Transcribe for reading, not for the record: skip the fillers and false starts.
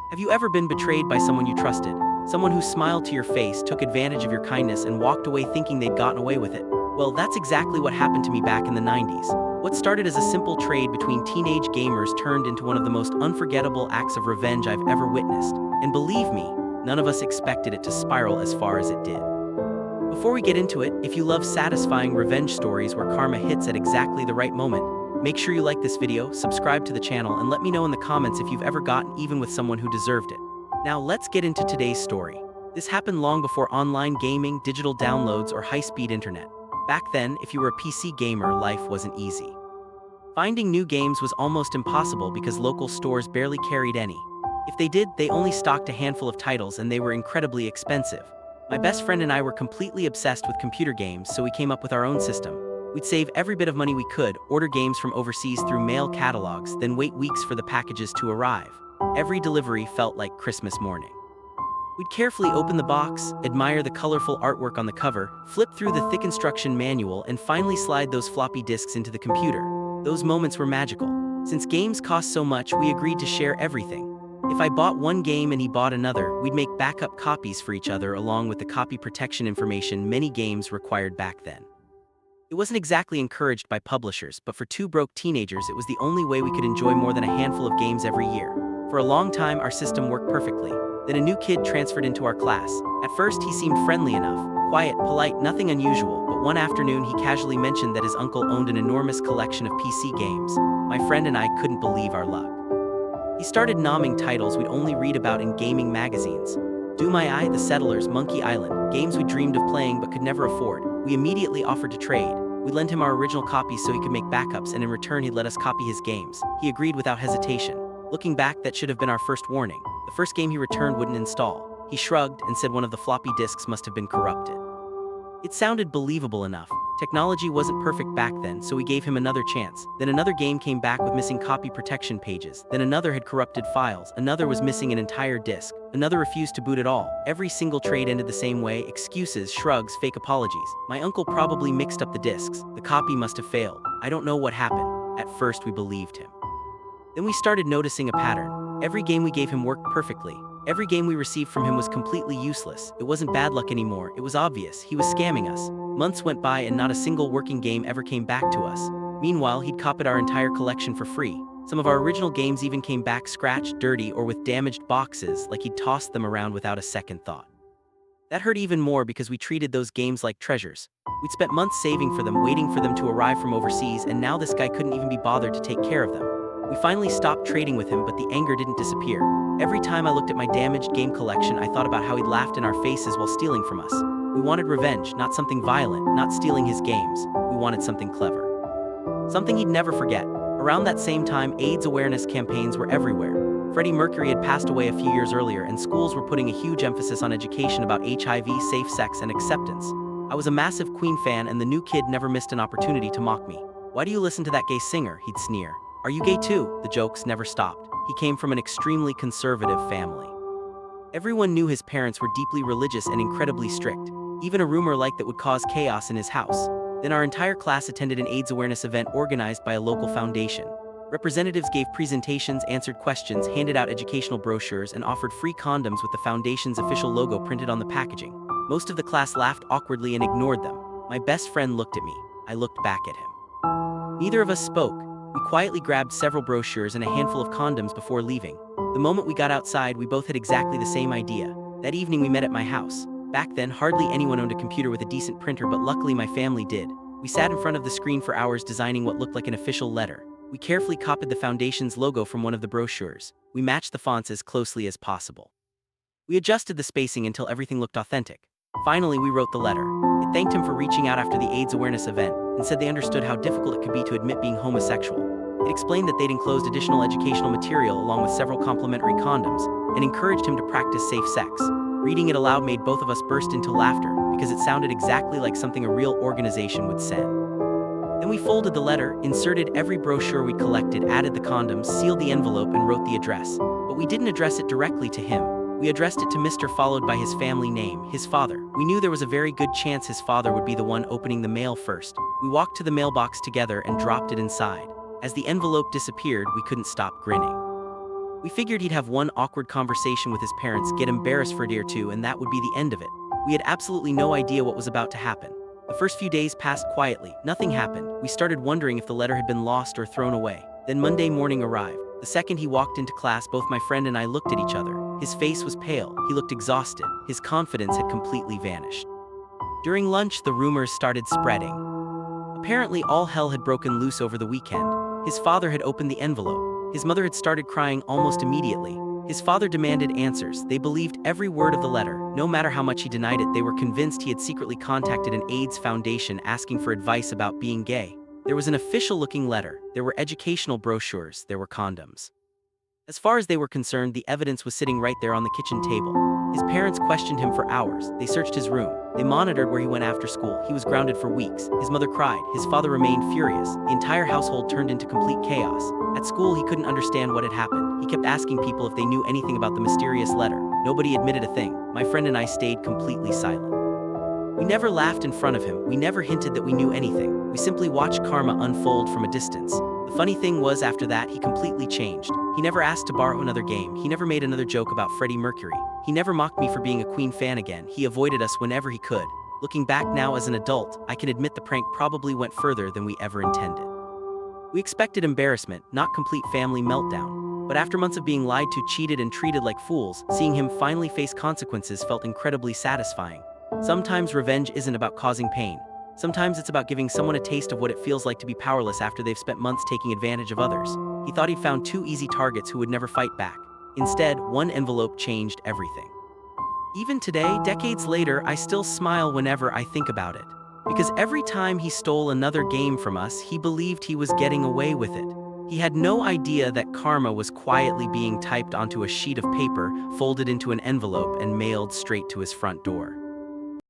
Have you ever been betrayed by someone you trusted? Someone who smiled to your face, took advantage of your kindness, and walked away thinking they'd gotten away with it? Well, that's exactly what happened to me back in the 90s. What started as a simple trade between teenage gamers turned into one of the most unforgettable acts of revenge I've ever witnessed. And believe me, none of us expected it to spiral as far as it did. Before we get into it, if you love satisfying revenge stories where karma hits at exactly the right moment, make sure you like this video, subscribe to the channel, and let me know in the comments if you've ever gotten even with someone who deserved it. Now let's get into today's story. This happened long before online gaming, digital downloads, or high-speed internet. Back then, if you were a PC gamer, life wasn't easy. Finding new games was almost impossible because local stores barely carried any. If they did, they only stocked a handful of titles and they were incredibly expensive. My best friend and I were completely obsessed with computer games, so we came up with our own system. We'd save every bit of money we could, order games from overseas through mail catalogs, then wait weeks for the packages to arrive. Every delivery felt like Christmas morning. We'd carefully open the box, admire the colorful artwork on the cover, flip through the thick instruction manual, and finally slide those floppy disks into the computer. Those moments were magical. Since games cost so much, we agreed to share everything. If I bought one game and he bought another, we'd make backup copies for each other along with the copy protection information many games required back then. It wasn't exactly encouraged by publishers, but for two broke teenagers, it was the only way we could enjoy more than a handful of games every year. For a long time, our system worked perfectly. Then a new kid transferred into our class. At first, he seemed friendly enough, quiet, polite, nothing unusual, but one afternoon he casually mentioned that his uncle owned an enormous collection of PC games. My friend and I couldn't believe our luck. He started nomming titles we'd only read about in gaming magazines. Doom II, The Settlers, Monkey Island, games we dreamed of playing but could never afford. We immediately offered to trade. We'd lend him our original copies so he could make backups, and in return he'd let us copy his games. He agreed without hesitation. Looking back, that should have been our first warning. The first game he returned wouldn't install. He shrugged and said one of the floppy disks must have been corrupted. It sounded believable enough. Technology wasn't perfect back then, so we gave him another chance. Then another game came back with missing copy protection pages. Then another had corrupted files. Another was missing an entire disk. Another refused to boot at all. Every single trade ended the same way: excuses, shrugs, fake apologies. My uncle probably mixed up the disks. The copy must have failed. I don't know what happened. At first we believed him. Then we started noticing a pattern. Every game we gave him worked perfectly. Every game we received from him was completely useless. It wasn't bad luck anymore. It was obvious. He was scamming us. Months went by and not a single working game ever came back to us. Meanwhile, he'd copied our entire collection for free. Some of our original games even came back scratched, dirty, or with damaged boxes, like he'd tossed them around without a second thought. That hurt even more because we treated those games like treasures. We'd spent months saving for them, waiting for them to arrive from overseas, and now this guy couldn't even be bothered to take care of them. We finally stopped trading with him, but the anger didn't disappear. Every time I looked at my damaged game collection, I thought about how he'd laughed in our faces while stealing from us. We wanted revenge, not something violent, not stealing his games. We wanted something clever. Something he'd never forget. Around that same time, AIDS awareness campaigns were everywhere. Freddie Mercury had passed away a few years earlier, and schools were putting a huge emphasis on education about HIV, safe sex, and acceptance. I was a massive Queen fan, and the new kid never missed an opportunity to mock me. "Why do you listen to that gay singer?" he'd sneer. "Are you gay too?" The jokes never stopped. He came from an extremely conservative family. Everyone knew his parents were deeply religious and incredibly strict. Even a rumor like that would cause chaos in his house. Then our entire class attended an AIDS awareness event organized by a local foundation. Representatives gave presentations, answered questions, handed out educational brochures, and offered free condoms with the foundation's official logo printed on the packaging. Most of the class laughed awkwardly and ignored them. My best friend looked at me. I looked back at him. Neither of us spoke. We quietly grabbed several brochures and a handful of condoms before leaving. The moment we got outside, we both had exactly the same idea. That evening we met at my house. Back then, hardly anyone owned a computer with a decent printer, but luckily my family did. We sat in front of the screen for hours designing what looked like an official letter. We carefully copied the foundation's logo from one of the brochures. We matched the fonts as closely as possible. We adjusted the spacing until everything looked authentic. Finally, we wrote the letter. It thanked him for reaching out after the AIDS awareness event, and said they understood how difficult it could be to admit being homosexual. It explained that they'd enclosed additional educational material along with several complimentary condoms, and encouraged him to practice safe sex. Reading it aloud made both of us burst into laughter, because it sounded exactly like something a real organization would send. Then we folded the letter, inserted every brochure we collected, added the condoms, sealed the envelope, and wrote the address. But we didn't address it directly to him. We addressed it to Mr. followed by his family name, his father. We knew there was a very good chance his father would be the one opening the mail first. We walked to the mailbox together and dropped it inside. As the envelope disappeared, we couldn't stop grinning. We figured he'd have one awkward conversation with his parents, get embarrassed for a day or two, and that would be the end of it. We had absolutely no idea what was about to happen. The first few days passed quietly. Nothing happened. We started wondering if the letter had been lost or thrown away. Then Monday morning arrived. The second he walked into class, both my friend and I looked at each other. His face was pale. He looked exhausted. His confidence had completely vanished. During lunch, the rumors started spreading. Apparently, all hell had broken loose over the weekend. His father had opened the envelope. His mother had started crying almost immediately. His father demanded answers. They believed every word of the letter. No matter how much he denied it, they were convinced he had secretly contacted an AIDS foundation asking for advice about being gay. There was an official-looking letter. There were educational brochures. There were condoms. As far as they were concerned, the evidence was sitting right there on the kitchen table. His parents questioned him for hours. They searched his room. They monitored where he went after school. He was grounded for weeks. His mother cried. His father remained furious. The entire household turned into complete chaos. At school, he couldn't understand what had happened. He kept asking people if they knew anything about the mysterious letter. Nobody admitted a thing. My friend and I stayed completely silent. We never laughed in front of him. We never hinted that we knew anything. We simply watched karma unfold from a distance. The funny thing was, after that, he completely changed. He never asked to borrow another game. He never made another joke about Freddie Mercury. He never mocked me for being a Queen fan again. He avoided us whenever he could. Looking back now as an adult, I can admit the prank probably went further than we ever intended. We expected embarrassment, not complete family meltdown. But after months of being lied to, cheated, and treated like fools, seeing him finally face consequences felt incredibly satisfying. Sometimes revenge isn't about causing pain. Sometimes it's about giving someone a taste of what it feels like to be powerless after they've spent months taking advantage of others. He thought he'd found two easy targets who would never fight back. Instead, one envelope changed everything. Even today, decades later, I still smile whenever I think about it. Because every time he stole another game from us, he believed he was getting away with it. He had no idea that karma was quietly being typed onto a sheet of paper, folded into an envelope, and mailed straight to his front door.